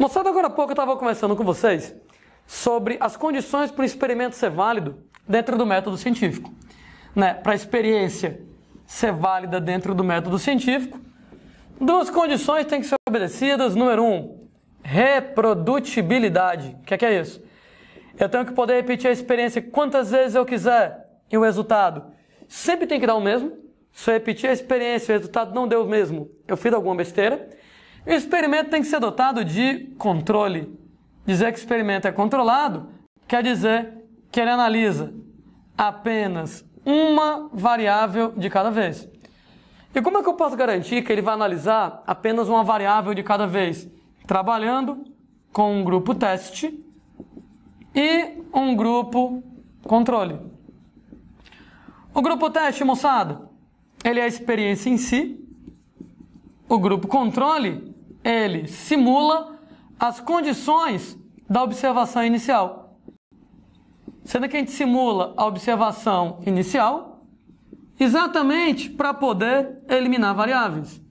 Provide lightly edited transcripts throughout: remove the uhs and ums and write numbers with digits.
Moçada, agora há pouco eu estava conversando com vocês sobre as condições para o experimento ser válido dentro do método científico. Para a experiência ser válida dentro do método científico, duas condições têm que ser obedecidas. Número 1, reprodutibilidade. O que é isso? Eu tenho que poder repetir a experiência quantas vezes eu quiser e o resultado sempre tem que dar o mesmo. Se eu repetir a experiência e o resultado não deu o mesmo, eu fiz alguma besteira. E o experimento tem que ser dotado de controle. Dizer que o experimento é controlado quer dizer que ele analisa apenas uma variável de cada vez. E como é que eu posso garantir que ele vai analisar apenas uma variável de cada vez? Trabalhando com um grupo teste e um grupo controle. O grupo teste, moçada, ele é a experiência em si. O grupo controle, ele simula as condições da observação inicial. Sendo que a gente simula a observação inicial exatamente para poder eliminar variáveis.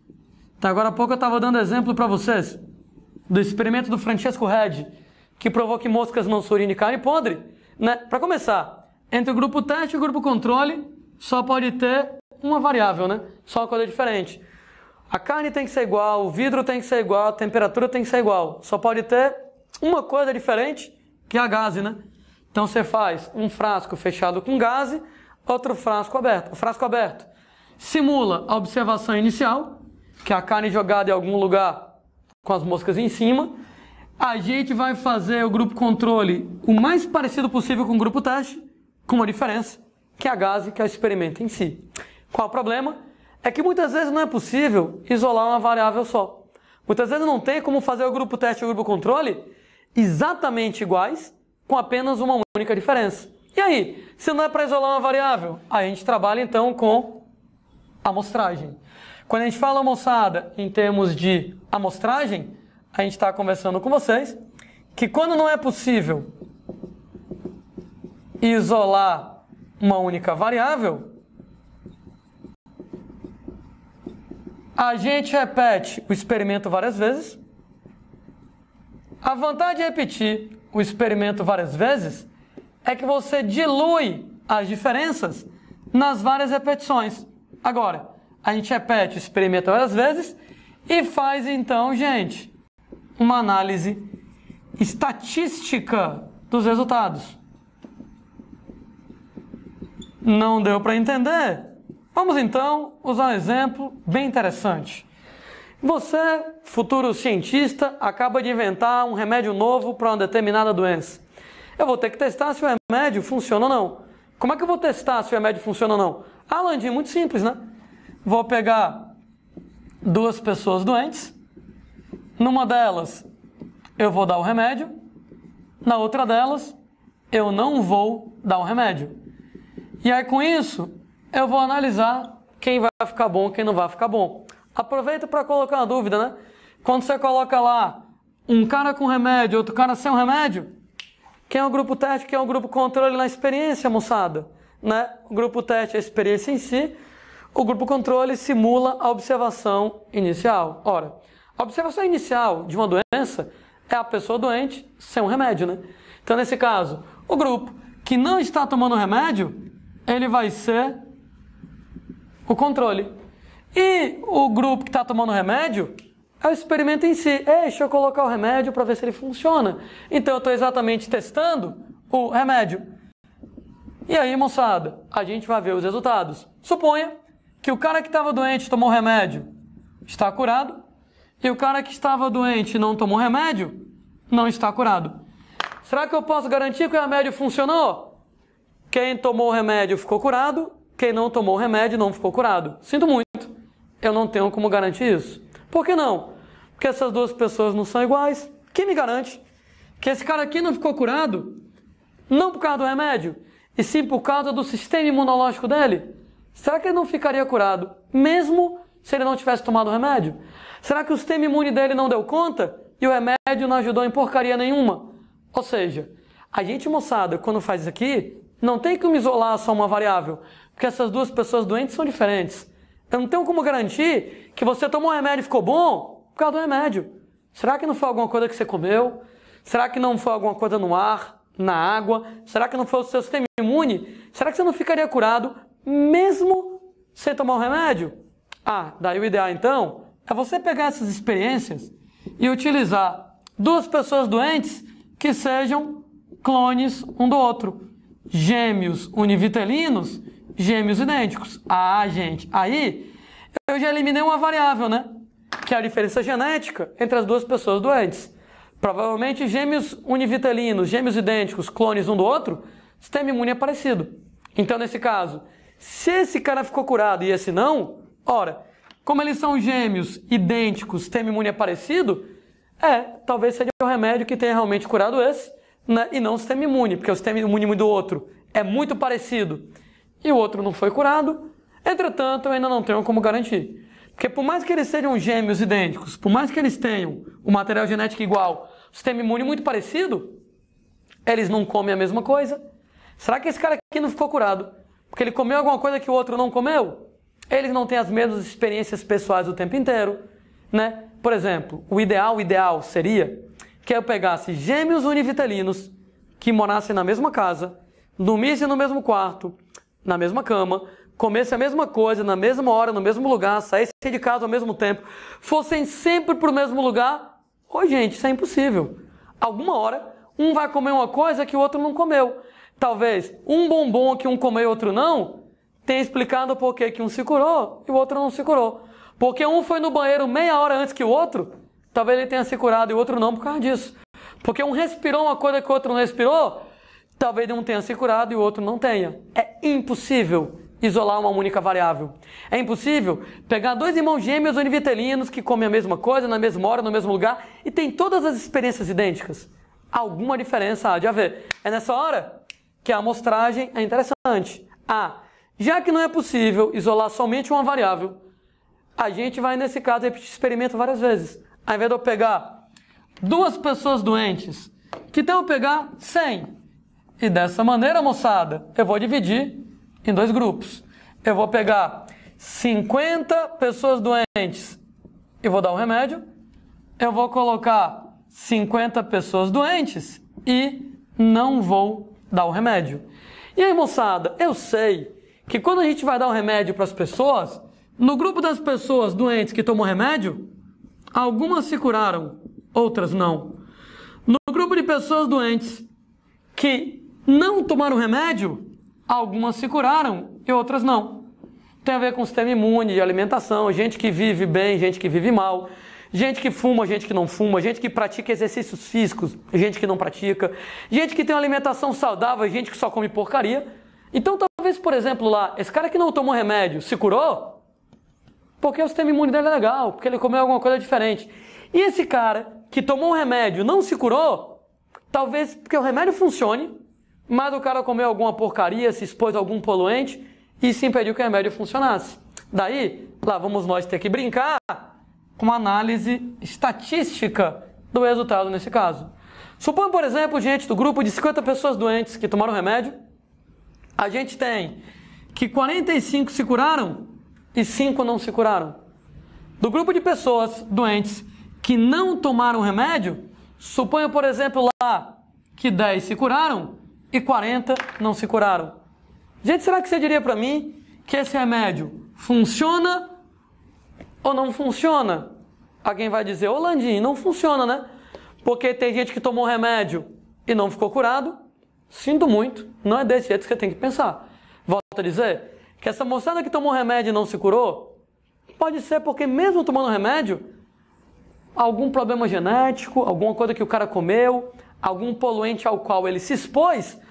Então, agora há pouco eu estava dando exemplo para vocês do experimento do Francesco Redi, que provou que moscas não surgem de carne podre. Para começar, entre o grupo teste e o grupo controle, só pode ter uma variável, só uma coisa diferente. A carne tem que ser igual, o vidro tem que ser igual, a temperatura tem que ser igual. Só pode ter uma coisa diferente, que é a gaze, Então você faz um frasco fechado com gaze, outro frasco aberto. O frasco aberto simula a observação inicial, que é a carne jogada em algum lugar com as moscas em cima. A gente vai fazer o grupo controle o mais parecido possível com o grupo teste, com uma diferença, que é a gaze, que é o experimento em si. Qual o problema? É que muitas vezes não é possível isolar uma variável só. Muitas vezes não tem como fazer o grupo teste e o grupo controle exatamente iguais, com apenas uma única diferença. E aí, se não é para isolar uma variável, a gente trabalha então com amostragem. Quando a gente fala, moçada, em termos de amostragem, a gente está conversando com vocês que quando não é possível isolar uma única variável, a gente repete o experimento várias vezes. A vantagem de repetir o experimento várias vezes é que você dilui as diferenças nas várias repetições. Agora, a gente repete o experimento várias vezes e faz então, gente, uma análise estatística dos resultados. Não deu para entender? Vamos então usar um exemplo bem interessante. Você, futuro cientista, acaba de inventar um remédio novo para uma determinada doença. Eu vou ter que testar se o remédio funciona ou não. Como é que eu vou testar se o remédio funciona ou não? Landinho, muito simples, Vou pegar duas pessoas doentes. Numa delas, eu vou dar o remédio. Na outra delas, eu não vou dar o remédio. E aí, com isso, eu vou analisar quem vai ficar bom e quem não vai ficar bom. Aproveita para colocar uma dúvida, Quando você coloca lá um cara com remédio, outro cara sem um remédio, quem é o grupo teste, quem é o grupo controle na experiência, moçada? O grupo teste é a experiência em si, o grupo controle simula a observação inicial. Ora, a observação inicial de uma doença é a pessoa doente sem um remédio, Então, nesse caso, o grupo que não está tomando remédio, ele vai ser o controle. E o grupo que está tomando remédio é o experimento em si. Deixa eu colocar o remédio para ver se ele funciona. Então eu estou exatamente testando o remédio. E aí, moçada, a gente vai ver os resultados. Suponha que o cara que estava doente tomou remédio, está curado. E o cara que estava doente e não tomou remédio, não está curado. Será que eu posso garantir que o remédio funcionou? Quem tomou o remédio ficou curado. Quem não tomou o remédio não ficou curado. Sinto muito. Eu não tenho como garantir isso. Por que não? Porque essas duas pessoas não são iguais. Quem me garante que esse cara aqui não ficou curado? Não por causa do remédio, e sim por causa do sistema imunológico dele? Será que ele não ficaria curado, mesmo se ele não tivesse tomado o remédio? Será que o sistema imune dele não deu conta e o remédio não ajudou em porcaria nenhuma? Ou seja, a gente, moçada, quando faz isso aqui, não tem como isolar só uma variável, porque essas duas pessoas doentes são diferentes. Eu não tenho como garantir que você tomou um remédio e ficou bom por causa do remédio. Será que não foi alguma coisa que você comeu? Será que não foi alguma coisa no ar, na água? Será que não foi o seu sistema imune? Será que você não ficaria curado mesmo sem tomar o remédio? Daí o ideal então é você pegar essas experiências e utilizar duas pessoas doentes que sejam clones um do outro. Gêmeos univitelinos, gêmeos idênticos. Gente, aí eu já eliminei uma variável, né? Que é a diferença genética entre as duas pessoas doentes. Provavelmente gêmeos univitelinos, gêmeos idênticos, clones um do outro, sistema imune é parecido. Então, nesse caso, se esse cara ficou curado e esse não, ora, como eles são gêmeos idênticos, sistema imune é parecido, talvez seja o remédio que tenha realmente curado esse, né, e não o sistema imune, porque o sistema imune do outro é muito parecido e o outro não foi curado. Entretanto, eu ainda não tenho como garantir. Porque por mais que eles sejam gêmeos idênticos, por mais que eles tenham o material genético igual, o sistema imune muito parecido, eles não comem a mesma coisa. Será que esse cara aqui não ficou curado porque ele comeu alguma coisa que o outro não comeu? Eles não têm as mesmas experiências pessoais o tempo inteiro, né? Por exemplo, o ideal seria que eu pegasse gêmeos univitelinos que morassem na mesma casa, dormissem no mesmo quarto, na mesma cama, comessem a mesma coisa, na mesma hora, no mesmo lugar, saíssem de casa ao mesmo tempo, fossem sempre para o mesmo lugar. Gente, isso é impossível. Alguma hora, um vai comer uma coisa que o outro não comeu. Talvez um bombom que um comeu e o outro não, tenha explicado por que um se curou e o outro não se curou. Porque um foi no banheiro meia hora antes que o outro, talvez ele tenha se curado e o outro não por causa disso. Porque um respirou uma coisa que o outro não respirou, talvez um tenha se curado e o outro não tenha. É impossível isolar uma única variável. É impossível pegar dois irmãos gêmeos univitelinos que comem a mesma coisa, na mesma hora, no mesmo lugar, e tem todas as experiências idênticas. Alguma diferença há de haver. É nessa hora que a amostragem é interessante. Já que não é possível isolar somente uma variável, a gente vai, nesse caso, repetir o experimento várias vezes. Ao invés de eu pegar duas pessoas doentes, que então eu pegar 100. E dessa maneira, moçada, eu vou dividir em dois grupos. Eu vou pegar 50 pessoas doentes e vou dar um remédio. Eu vou colocar 50 pessoas doentes e não vou dar o remédio. E aí, moçada, eu sei que quando a gente vai dar um remédio para as pessoas, no grupo das pessoas doentes que tomam remédio, algumas se curaram, outras não. No grupo de pessoas doentes que não tomaram remédio, algumas se curaram e outras não. Tem a ver com o sistema imune, de alimentação, gente que vive bem, gente que vive mal, gente que fuma, gente que não fuma, gente que pratica exercícios físicos, gente que não pratica, gente que tem uma alimentação saudável, gente que só come porcaria. Então talvez, por exemplo, lá, esse cara que não tomou remédio se curou porque o sistema imune dele é legal, porque ele comeu alguma coisa diferente. E esse cara que tomou um remédio não se curou, talvez porque o remédio funcione, mas o cara comeu alguma porcaria, se expôs a algum poluente e isso impediu que o remédio funcionasse. Daí, lá vamos nós ter que brincar com uma análise estatística do resultado nesse caso. Suponha, por exemplo, gente do grupo de 50 pessoas doentes que tomaram remédio, a gente tem que 45 se curaram e 5 não se curaram. Do grupo de pessoas doentes que não tomaram remédio, suponha, por exemplo, lá que 10 se curaram e 40 não se curaram. Gente, será que você diria para mim que esse remédio funciona ou não funciona? Alguém vai dizer, ô Landim, não funciona, né? Porque tem gente que tomou remédio e não ficou curado. Sinto muito, não é desse jeito que você tem que pensar. Volto a dizer que essa moçada que tomou remédio e não se curou, pode ser porque mesmo tomando remédio, algum problema genético, alguma coisa que o cara comeu, algum poluente ao qual ele se expôs,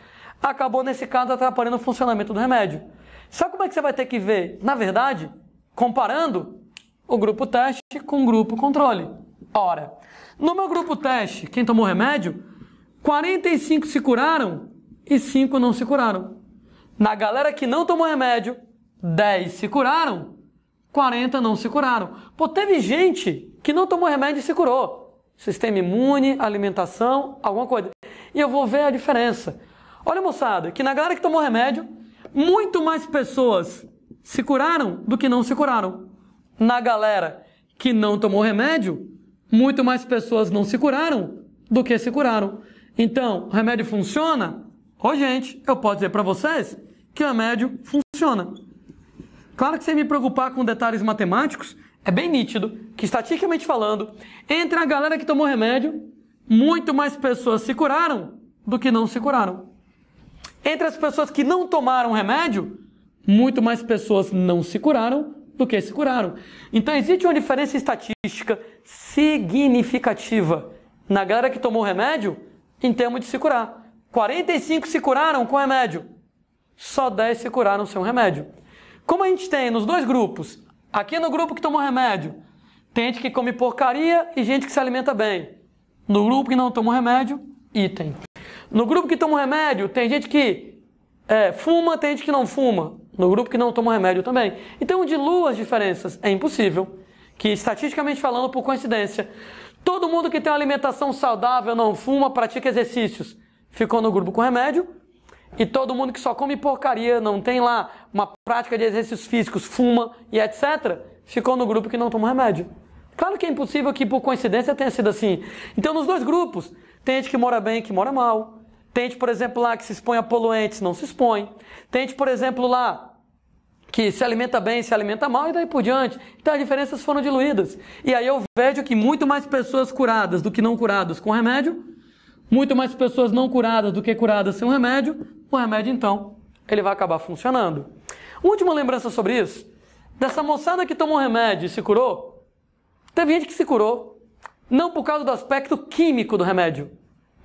acabou nesse caso atrapalhando o funcionamento do remédio. Sabe como é que você vai ter que ver, na verdade, comparando o grupo teste com o grupo controle? Ora, no meu grupo teste, quem tomou remédio, 45 se curaram e 5 não se curaram. Na galera que não tomou remédio, 10 se curaram, 40 não se curaram. Pô, teve gente que não tomou remédio e se curou. Sistema imune, alimentação, alguma coisa. E eu vou ver a diferença. Olha, moçada, que na galera que tomou remédio, muito mais pessoas se curaram do que não se curaram. Na galera que não tomou remédio, muito mais pessoas não se curaram do que se curaram. Então, o remédio funciona? Ô, gente, eu posso dizer para vocês que o remédio funciona. Claro que sem me preocupar com detalhes matemáticos, é bem nítido que, estatisticamente falando, entre a galera que tomou remédio, muito mais pessoas se curaram do que não se curaram. Entre as pessoas que não tomaram remédio, muito mais pessoas não se curaram do que se curaram. Então existe uma diferença estatística significativa na galera que tomou remédio em termos de se curar. 45 se curaram com remédio, só 10 se curaram sem o remédio. Como a gente tem nos dois grupos, aqui no grupo que tomou remédio, tem gente que come porcaria e gente que se alimenta bem. No grupo que não tomou remédio, item. No grupo que toma remédio, tem gente que fuma, tem gente que não fuma. No grupo que não toma remédio também. Então, dilua as diferenças. É impossível que, estatisticamente falando, por coincidência, todo mundo que tem uma alimentação saudável, não fuma, pratica exercícios, ficou no grupo com remédio. E todo mundo que só come porcaria, não tem lá uma prática de exercícios físicos, fuma e etc., ficou no grupo que não toma remédio. Claro que é impossível que, por coincidência, tenha sido assim. Então, nos dois grupos, tem gente que mora bem, que mora mal. Tem gente, por exemplo, lá que se expõe a poluentes, não se expõe. Tem gente, por exemplo, lá que se alimenta bem, se alimenta mal e daí por diante. Então as diferenças foram diluídas. E aí eu vejo que muito mais pessoas curadas do que não curadas com remédio, muito mais pessoas não curadas do que curadas sem o remédio então, ele vai acabar funcionando. Última lembrança sobre isso, dessa moçada que tomou remédio e se curou, teve gente que se curou, não por causa do aspecto químico do remédio,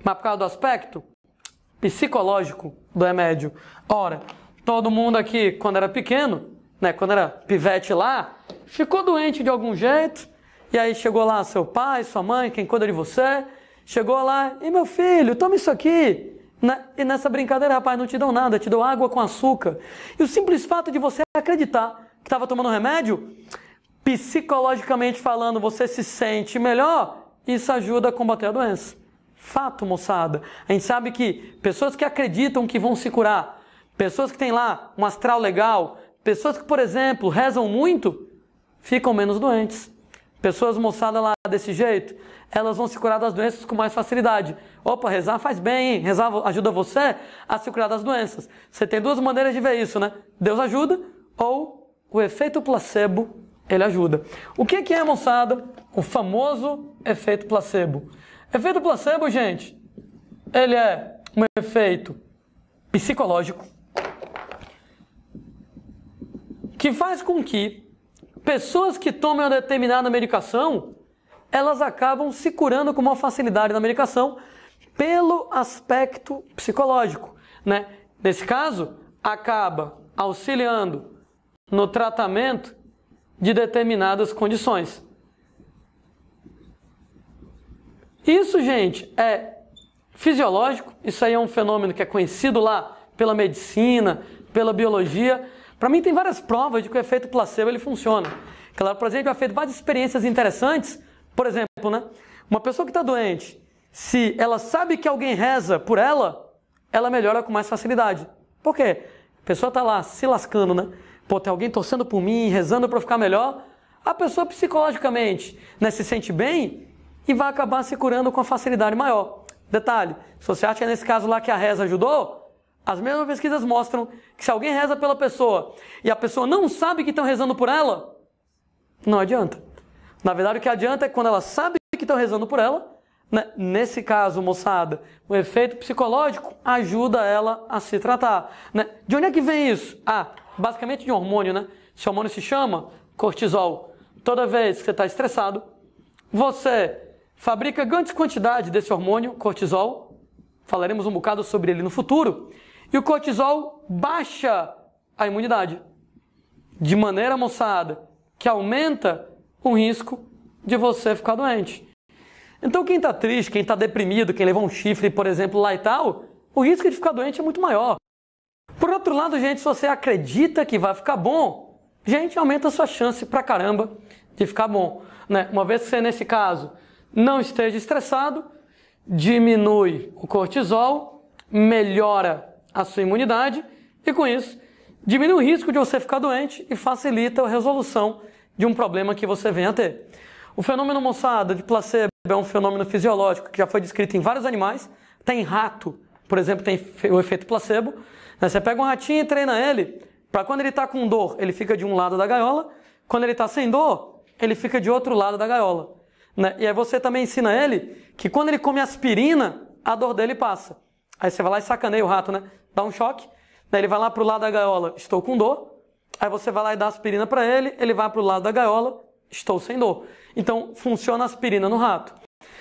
mas por causa do aspecto psicológico do remédio. Ora, todo mundo aqui, quando era pequeno, né, quando era pivete lá, ficou doente de algum jeito, e aí chegou lá seu pai, sua mãe, quem cuida de você, chegou lá, e meu filho, toma isso aqui. E nessa brincadeira, rapaz, não te dão nada, te dou água com açúcar. E o simples fato de você acreditar que estava tomando remédio, psicologicamente falando, você se sente melhor, isso ajuda a combater a doença. Fato, moçada. A gente sabe que pessoas que acreditam que vão se curar, pessoas que têm lá um astral legal, pessoas que, por exemplo, rezam muito, ficam menos doentes. Pessoas, moçada, lá desse jeito, elas vão se curar das doenças com mais facilidade. Opa, rezar faz bem, hein? Rezar ajuda você a se curar das doenças. Você tem duas maneiras de ver isso, né? Deus ajuda ou o efeito placebo, ele ajuda. O que é, moçada? O famoso efeito placebo. Efeito placebo, gente, ele é um efeito psicológico que faz com que pessoas que tomem uma determinada medicação, elas acabam se curando com uma facilidade na medicação pelo aspecto psicológico, né? Nesse caso, acaba auxiliando no tratamento de determinadas condições. Isso, gente, é fisiológico, isso aí é um fenômeno que é conhecido lá pela medicina, pela biologia. Para mim tem várias provas de que o efeito placebo ele funciona. Claro, por exemplo, já feito várias experiências interessantes. Por exemplo, né, uma pessoa que está doente, se ela sabe que alguém reza por ela, ela melhora com mais facilidade. Por quê? A pessoa está lá se lascando, né? Pô, tem alguém torcendo por mim, rezando para eu ficar melhor. A pessoa psicologicamente, né, se sente bem e vai acabar se curando com a facilidade maior. Detalhe, se você acha que nesse caso lá que a reza ajudou, as mesmas pesquisas mostram que se alguém reza pela pessoa e a pessoa não sabe que estão rezando por ela, não adianta. Na verdade, o que adianta é quando ela sabe que estão rezando por ela, né? Nesse caso, moçada, o efeito psicológico ajuda ela a se tratar, né? De onde é que vem isso? Basicamente de um hormônio, né? Esse hormônio se chama cortisol. Toda vez que você está estressado, você fabrica grandes quantidades desse hormônio, cortisol. Falaremos um bocado sobre ele no futuro. E o cortisol baixa a imunidade. De maneira, moçada, que aumenta o risco de você ficar doente. Então quem está triste, quem está deprimido, quem levou um chifre, por exemplo, lá e tal, o risco de ficar doente é muito maior. Por outro lado, gente, se você acredita que vai ficar bom, gente, aumenta a sua chance pra caramba de ficar bom, né? Uma vez que você, nesse caso, não esteja estressado, diminui o cortisol, melhora a sua imunidade e, com isso, diminui o risco de você ficar doente e facilita a resolução de um problema que você venha a ter. O fenômeno, moçada, de placebo é um fenômeno fisiológico que já foi descrito em vários animais. Tem rato, por exemplo, tem o efeito placebo. Você pega um ratinho e treina ele, para quando ele está com dor, ele fica de um lado da gaiola. Quando ele está sem dor, ele fica de outro lado da gaiola. E aí você também ensina ele que quando ele come aspirina, a dor dele passa. Aí você vai lá e sacaneia o rato, né? Dá um choque, daí ele vai lá pro lado da gaiola, estou com dor. Aí você vai lá e dá aspirina para ele, ele vai pro lado da gaiola, estou sem dor. Então funciona a aspirina no rato.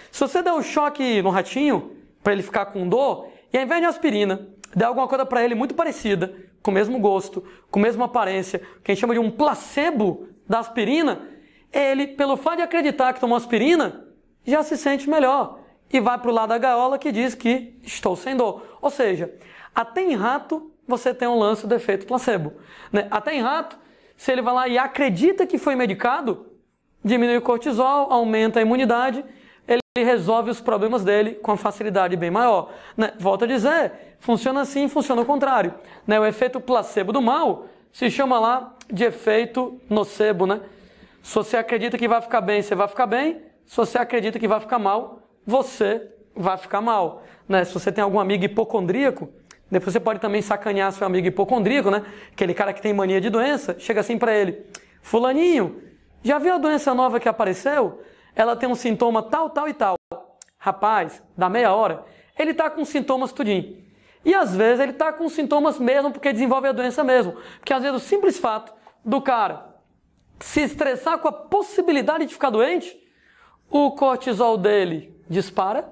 Se você der um choque no ratinho, para ele ficar com dor, e ao invés de aspirina, der alguma coisa para ele muito parecida, com o mesmo gosto, com a mesma aparência, que a gente chama de um placebo da aspirina, ele, pelo fato de acreditar que tomou aspirina, já se sente melhor. E vai para o lado da gaiola que diz que estou sem dor. Ou seja, até em rato você tem um lance do efeito placebo. Até em rato, se ele vai lá e acredita que foi medicado, diminui o cortisol, aumenta a imunidade, ele resolve os problemas dele com uma facilidade bem maior. Volto a dizer, funciona assim, funciona o contrário. O efeito placebo do mal se chama lá de efeito nocebo. Se você acredita que vai ficar bem, você vai ficar bem. Se você acredita que vai ficar mal, você vai ficar mal. Se você tem algum amigo hipocondríaco, depois você pode também sacanear seu amigo hipocondríaco, aquele cara que tem mania de doença, chega assim para ele: fulaninho, já viu a doença nova que apareceu? Ela tem um sintoma tal, tal e tal. Rapaz, dá meia hora, ele está com sintomas tudinho. E às vezes ele está com sintomas mesmo porque desenvolve a doença mesmo. Porque às vezes o simples fato do cara se estressar com a possibilidade de ficar doente, o cortisol dele dispara,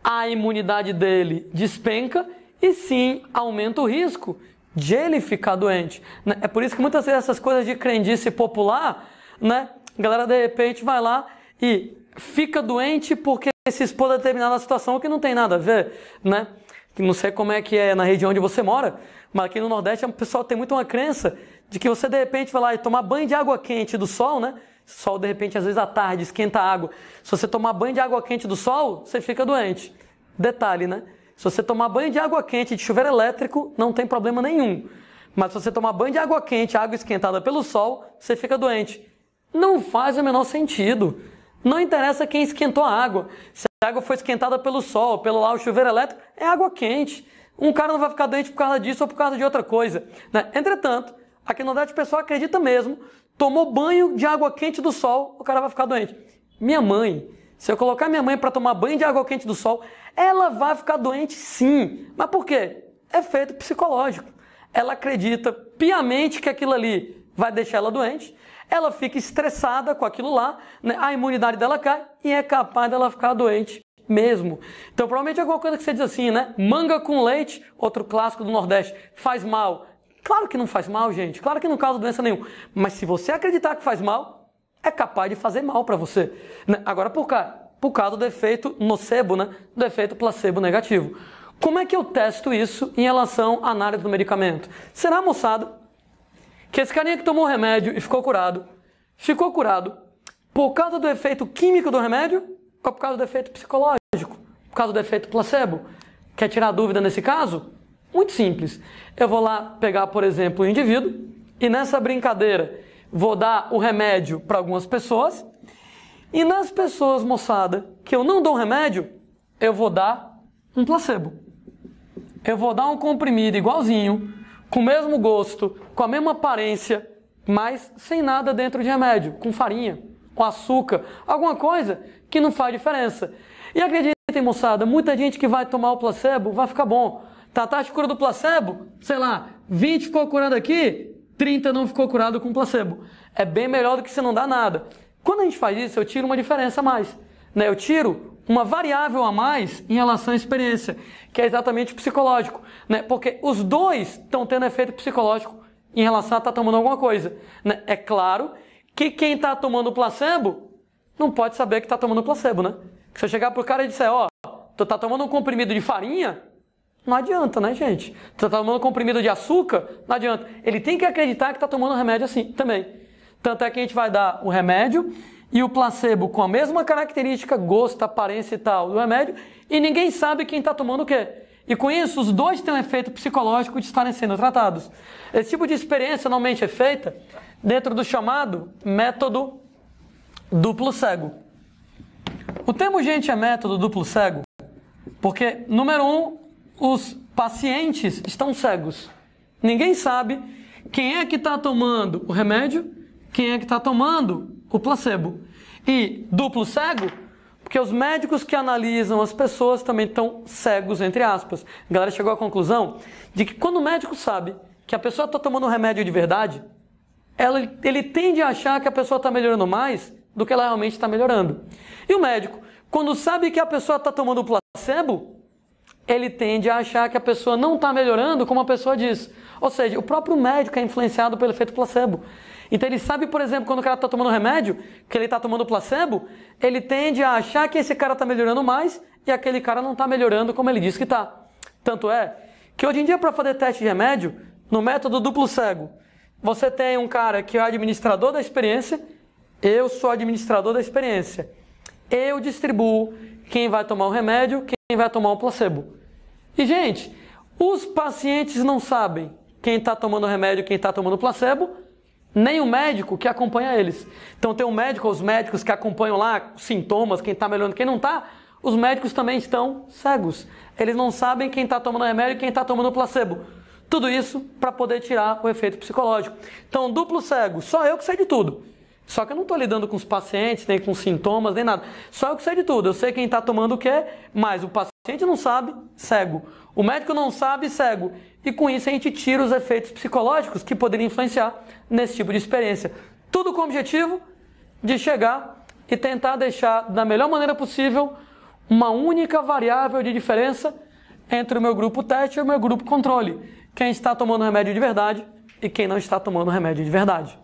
a imunidade dele despenca e sim aumenta o risco de ele ficar doente. É por isso que muitas vezes essas coisas de crendice popular, a galera de repente vai lá e fica doente porque se expôs a determinada situação que não tem nada a ver, Que não sei como é que é na região onde você mora, mas aqui no Nordeste o pessoal tem muito uma crença de que você de repente vai lá e tomar banho de água quente do sol, Sol de repente às vezes à tarde esquenta a água. Se você tomar banho de água quente do sol, você fica doente. Detalhe, Se você tomar banho de água quente de chuveiro elétrico, não tem problema nenhum. Mas se você tomar banho de água quente, água esquentada pelo sol, você fica doente. Não faz o menor sentido. Não interessa quem esquentou a água. Se a água foi esquentada pelo sol, pelo lá o chuveiro elétrico, é água quente. Um cara não vai ficar doente por causa disso ou por causa de outra coisa. Entretanto, aqui no Nordeste o pessoal acredita mesmo, tomou banho de água quente do sol, o cara vai ficar doente. Minha mãe, se eu colocar minha mãe para tomar banho de água quente do sol, ela vai ficar doente sim. Mas por quê? É efeito psicológico. Ela acredita piamente que aquilo ali vai deixar ela doente, ela fica estressada com aquilo lá, a imunidade dela cai e é capaz dela ficar doente mesmo. Então provavelmente é alguma coisa que você diz assim, manga com leite, outro clássico do Nordeste, faz mal. Claro que não faz mal, gente, claro que não causa doença nenhuma, mas se você acreditar que faz mal, é capaz de fazer mal para você. Agora por causa do efeito nocebo, do efeito placebo negativo. Como é que eu testo isso em relação à análise do medicamento? Será, moçada, que esse carinha que tomou o remédio e ficou curado por causa do efeito químico do remédio ou por causa do efeito psicológico? Por causa do efeito placebo? Quer tirar dúvida nesse caso? Muito simples. Eu vou lá pegar, por exemplo, um indivíduo e nessa brincadeira vou dar o remédio para algumas pessoas e nas pessoas, moçada, que eu não dou remédio, eu vou dar um placebo. Eu vou dar um comprimido igualzinho, com o mesmo gosto, com a mesma aparência, mas sem nada dentro de remédio, com farinha, com açúcar, alguma coisa que não faz diferença. E acreditem, moçada, muita gente que vai tomar o placebo vai ficar bom. A taxa de cura do placebo, 20 ficou curado aqui, 30 não ficou curado com placebo. É bem melhor do que você não dá nada. Quando a gente faz isso, eu tiro uma diferença a mais. Eu tiro uma variável a mais em relação à experiência, que é exatamente o psicológico. Porque os dois estão tendo efeito psicológico em relação a estar tomando alguma coisa. É claro que quem está tomando placebo não pode saber que está tomando placebo, Se eu chegar pro cara e disser, tu tá tomando um comprimido de farinha, não adianta, gente? Tu tá tomando um comprimido de açúcar, não adianta. Ele tem que acreditar que está tomando remédio assim também. Tanto é que a gente vai dar o remédio e o placebo com a mesma característica, gosto, aparência e tal do remédio, e ninguém sabe quem está tomando o quê. E com isso, os dois têm um efeito psicológico de estarem sendo tratados. Esse tipo de experiência normalmente é feita dentro do chamado método duplo cego. O termo, gente, é método duplo cego porque, número 1, os pacientes estão cegos. Ninguém sabe quem é que está tomando o remédio, quem é que está tomando o placebo. E duplo cego, porque os médicos que analisam as pessoas também estão cegos, entre aspas. A galera chegou à conclusão de que quando o médico sabe que a pessoa está tomando um remédio de verdade, ele tende a achar que a pessoa está melhorando mais do que ela realmente está melhorando. E o médico, quando sabe que a pessoa está tomando o placebo, ele tende a achar que a pessoa não está melhorando como a pessoa diz. Ou seja, o próprio médico é influenciado pelo efeito placebo. Então ele sabe, por exemplo, quando o cara está tomando remédio, que ele está tomando placebo, ele tende a achar que esse cara está melhorando mais e aquele cara não está melhorando como ele diz que está. Tanto é que hoje em dia, para fazer teste de remédio, no método duplo cego, você tem um cara que é administrador da experiência, eu sou administrador da experiência. Eu distribuo quem vai tomar o remédio, quem vai tomar o placebo. E, gente, os pacientes não sabem quem está tomando o remédio, quem está tomando o placebo, nem o médico que acompanha eles. Então tem um médico, os médicos que acompanham lá os sintomas, quem está melhorando, quem não está, os médicos também estão cegos. Eles não sabem quem está tomando o remédio e quem está tomando o placebo. Tudo isso para poder tirar o efeito psicológico. Então, duplo cego, só eu que sei de tudo. Só que eu não estou lidando com os pacientes, nem com sintomas, nem nada. Só eu que sei de tudo. Eu sei quem está tomando o quê, mas o paciente não sabe, cego. O médico não sabe, cego. E com isso a gente tira os efeitos psicológicos que poderiam influenciar nesse tipo de experiência. Tudo com o objetivo de chegar e tentar deixar da melhor maneira possível uma única variável de diferença entre o meu grupo teste e o meu grupo controle. Quem está tomando remédio de verdade e quem não está tomando remédio de verdade.